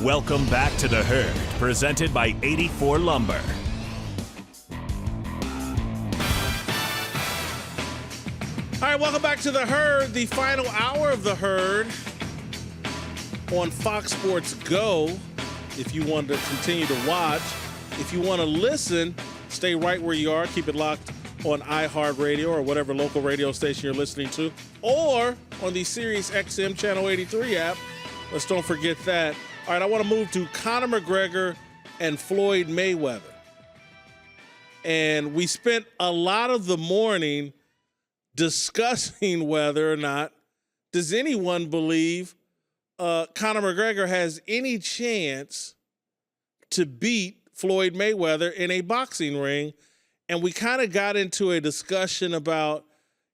Welcome back to The Herd, presented by 84 Lumber. All right, welcome back to The Herd, the final hour of The Herd on Fox Sports Go. If you want to continue to watch, if you want to listen, stay right where you are. Keep it locked on iHeartRadio or whatever local radio station you're listening to, or on the Sirius XM Channel 83 app. Let's don't forget that. All right, I want to move to Conor McGregor and Floyd Mayweather. And we spent a lot of the morning discussing whether or not does anyone believe Conor McGregor has any chance to beat Floyd Mayweather in a boxing ring. And we kind of got into a discussion about,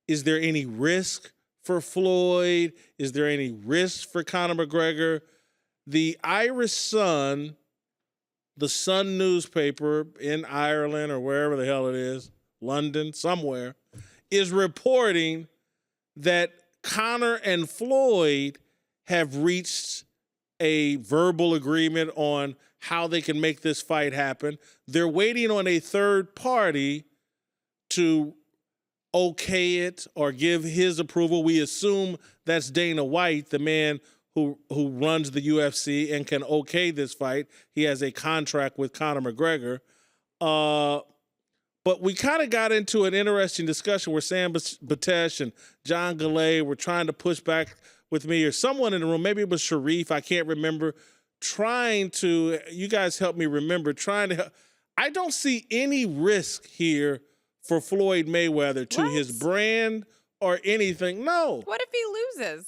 is there any risk for Floyd? Is there any risk for Conor McGregor? The Irish Sun, the Sun newspaper in Ireland or wherever the hell it is, London, somewhere, is reporting that Conor and Floyd have reached a verbal agreement on how they can make this fight happen. They're waiting on a third party to okay it or give his approval. We assume that's Dana White, the man who runs the UFC and can okay this fight. He has a contract with Conor McGregor. But we kind of got into an interesting discussion where Sam Betesh and John Galley were trying to push back with me, or someone in the room, maybe it was Sharif, I can't remember, you guys help me remember, I don't see any risk here for Floyd Mayweather to his brand or anything. No. What if he loses?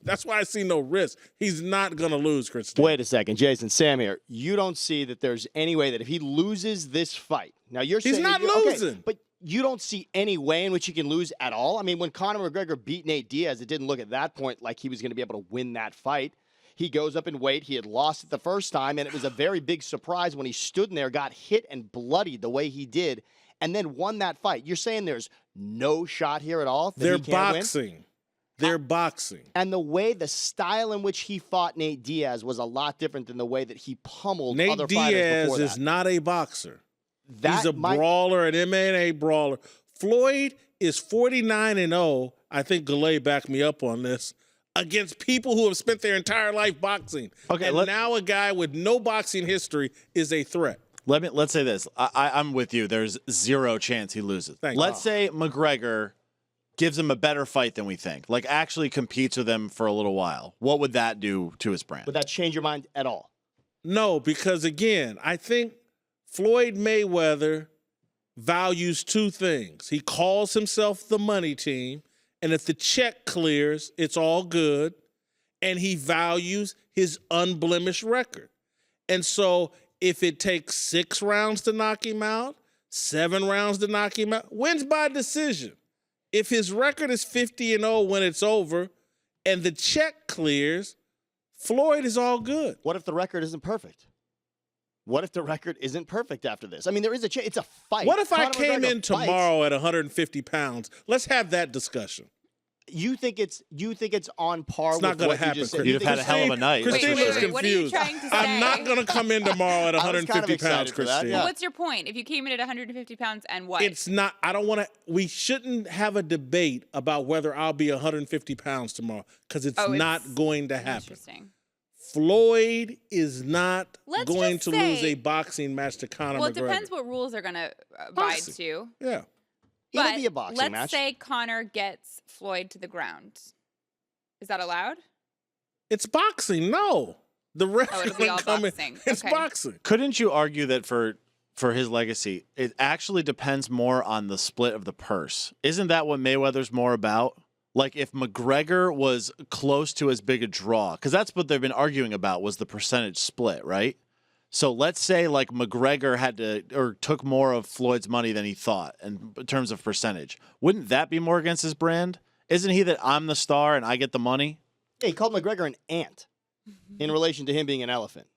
That's why I see no risk. He's not going to lose, Christine. Wait a second, Jason, Sam here. You don't see that there's any way that if he loses this fight, now you're saying he's not losing. But you don't see any way in which he can lose at all? I mean, when Conor McGregor beat Nate Diaz, it didn't look at that point like he was going to be able to win that fight. He goes up in weight. He had lost it the first time, and it was a very big surprise when he stood in there, got hit and bloodied the way he did, and then won that fight. You're saying there's no shot here at all? They're boxing. They're boxing. And the style in which he fought Nate Diaz was a lot different than the way that he pummeled other fighters before that. Nate Diaz is not a boxer. He's a brawler, an MMA brawler. Floyd is 49-0. I think Galley backed me up on this, against people who have spent their entire life boxing. Okay, and now a guy with no boxing history is a threat. Let's say this. I'm with you. There's zero chance he loses. Let's say McGregor gives him a better fight than we think, like actually competes with him for a little while. What would that do to his brand? Would that change your mind at all? No, because, again, I think Floyd Mayweather values two things. He calls himself the money team, and if the check clears, it's all good, and he values his unblemished record. And so if it takes 6 rounds to knock him out, 7 rounds to knock him out, wins by decision. If his record is 50-0 when it's over and the check clears, Floyd is all good. What if the record isn't perfect? What if the record isn't perfect after this? I mean, there is a chance. It's a fight. What if I came in tomorrow at 150 pounds? Let's have that discussion. You think it's on par it's with not gonna what happen, you just said? You'd have had a hell of a night. Christine was confused. What are you trying to say? I'm not going to come in tomorrow at 150 pounds, Christine. Well, what's your point? If you came in at 150 pounds and what? It's not, I don't want to, we shouldn't have a debate about whether I'll be 150 pounds tomorrow, because it's not going to happen. Interesting. Floyd is not going to lose a boxing match to Conor McGregor. Well, it depends what rules they're going to abide to. Yeah. It'll be a boxing match. Let's say Conor gets Floyd to the ground. Is that allowed? It's boxing. No. The ref it'll be all boxing. It's boxing. Couldn't you argue that for his legacy, it actually depends more on the split of the purse? Isn't that what Mayweather's more about? Like if McGregor was close to as big a draw, because that's what they've been arguing about was the percentage split, right? So let's say like McGregor had to or took more of Floyd's money than he thought in terms of percentage. Wouldn't that be more against his brand? Isn't he that I'm the star and I get the money? Yeah, he called McGregor an ant in relation to him being an elephant,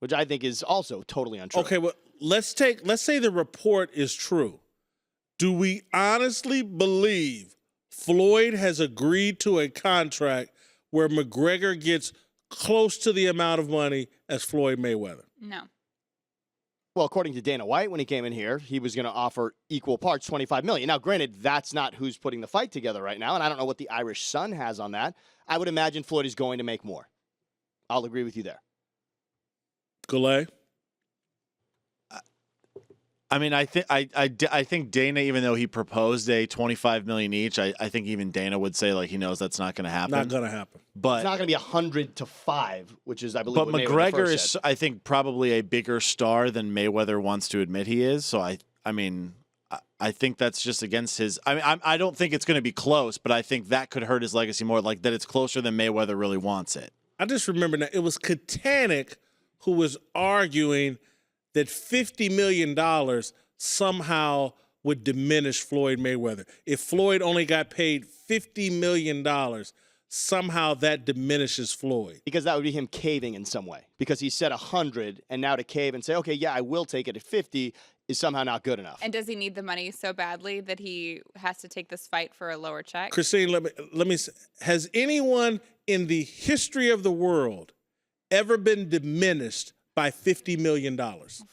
which I think is also totally untrue. Okay, well, let's say the report is true. Do we honestly believe Floyd has agreed to a contract where McGregor gets close to the amount of money as Floyd Mayweather? No. Well, according to Dana White, when he came in here, he was going to offer equal parts, $25 million. Now, granted, that's not who's putting the fight together right now, and I don't know what the Irish Sun has on that. I would imagine Floyd is going to make more. I'll agree with you there. Goulet? I mean, I think Dana, even though he proposed a $25 million each, I think even Dana would say like he knows that's not going to happen. Not going to happen. But It's not going to be 100 to 5, which is, I believe, but what Mayweather McGregor first is, said. I think, probably a bigger star than Mayweather wants to admit he is. So I think that's just against his. I mean, I don't think it's going to be close, but I think that could hurt his legacy more. Like that, it's closer than Mayweather really wants it. I just remember that it was Kaepernick who was arguing that $50 million somehow would diminish Floyd Mayweather. If Floyd only got paid $50 million, somehow that diminishes Floyd. Because that would be him caving in some way. Because he said 100, and now to cave and say, okay, yeah, I will take it at 50 is somehow not good enough. And does he need the money so badly that he has to take this fight for a lower check? Christine, let me has anyone in the history of the world ever been diminished by $50 million?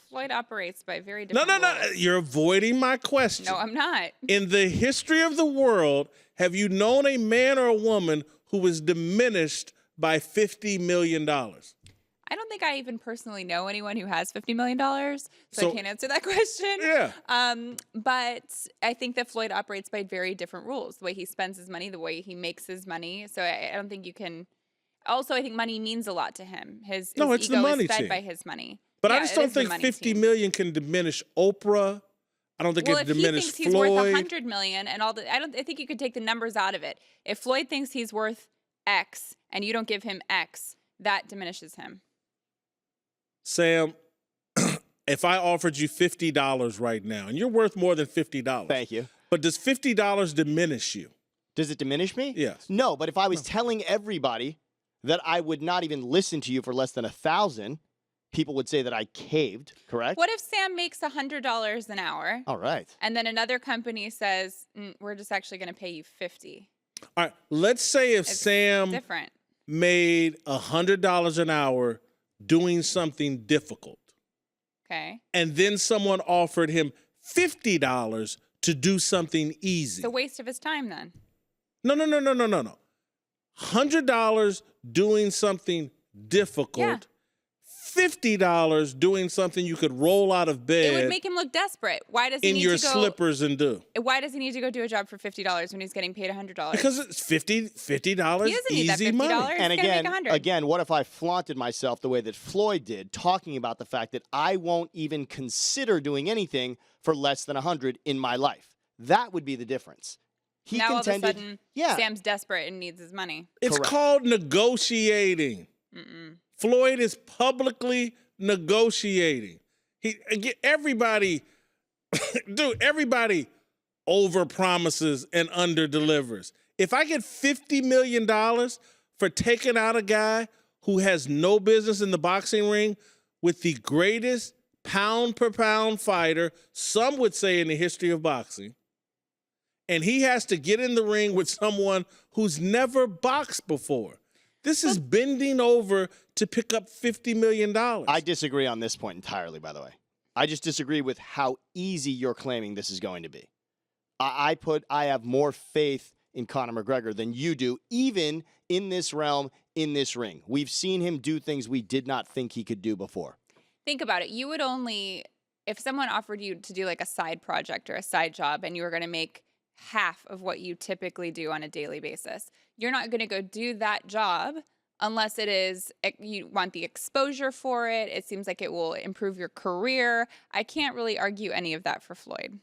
Floyd operates by very No, different no. rules. You're avoiding my question. No, I'm not. In the history of the world, have you known a man or a woman who was diminished by $50 million? I don't think I even personally know anyone who has $50 million, so I can't answer that question. Yeah. But I think that Floyd operates by very different rules. The way he spends his money, the way he makes his money. So I don't think you can. Also, I think money means a lot to him. His No, it's the ego money is fed team. by his money. But I Yeah, just it don't is the think money $50 team. million can diminish Oprah. I don't think Well, it if he diminished thinks he's worth Floyd. $100 million and all the, I think you could take the numbers out of it. If Floyd thinks he's worth X and you don't give him X, that diminishes him. Sam, if I offered you $50 right now, and you're worth more than $50. Thank you. But does $50 diminish you? Does it diminish me? Yes. No, but if I was telling everybody that I would not even listen to you for less than 1,000, people would say that I caved, correct? What if Sam makes $100 an hour All right. and then another company says, we're just actually going to pay you $50? All right, let's say if It's Sam different. made $100 an hour doing something difficult, Okay. and then someone offered him $50 to do something easy. It's a waste of his time then. No. $100 doing something difficult. $50 doing something you could roll out of bed It would make him look desperate. Why does he in need your to go? slippers and do. Why does he need to go do a job for $50 when he's getting paid $100? Because it's $50 he doesn't need that easy $50. money. And He's gonna make again, 100. what if I flaunted myself the way that Floyd did, talking about the fact that I won't even consider doing anything for less than 100 in my life? That would be the difference. He now contended, all of a sudden, yeah, Sam's desperate and needs his money. It's Correct. called negotiating. Floyd is publicly negotiating. Everybody overpromises and underdelivers. If I get $50 million for taking out a guy who has no business in the boxing ring with the greatest pound-per-pound fighter, some would say in the history of boxing, and he has to get in the ring with someone who's never boxed before. This is bending over to pick up $50 million. I disagree on this point entirely, by the way. I just disagree with how easy you're claiming this is going to be. I have more faith in Conor McGregor than you do, even in this realm, in this ring. We've seen him do things we did not think he could do before. Think about it. You would only, if someone offered you to do like a side project or a side job and you were going to make half of what you typically do on a daily basis, you're not going to go do that job unless it is, you want the exposure for it. It seems like it will improve your career. I can't really argue any of that for Floyd.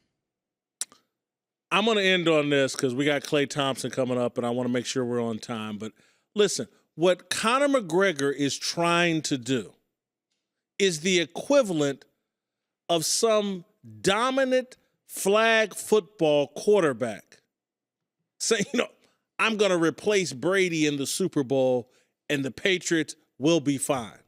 I'm going to end on this because we got Klay Thompson coming up, and I want to make sure we're on time. But listen, what Conor McGregor is trying to do is the equivalent of some dominant flag football quarterback saying, I'm going to replace Brady in the Super Bowl, and the Patriots will be fine.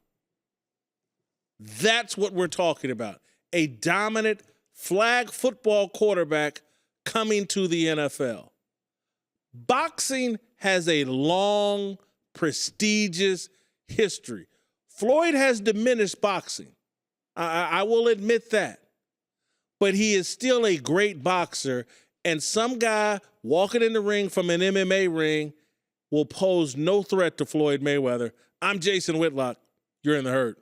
That's what we're talking about. A dominant flag football quarterback coming to the NFL. Boxing has a long, prestigious history. Floyd has diminished boxing. I will admit that. But he is still a great boxer, and some guy walking in the ring from an MMA ring will pose no threat to Floyd Mayweather. I'm Jason Whitlock. You're in the herd.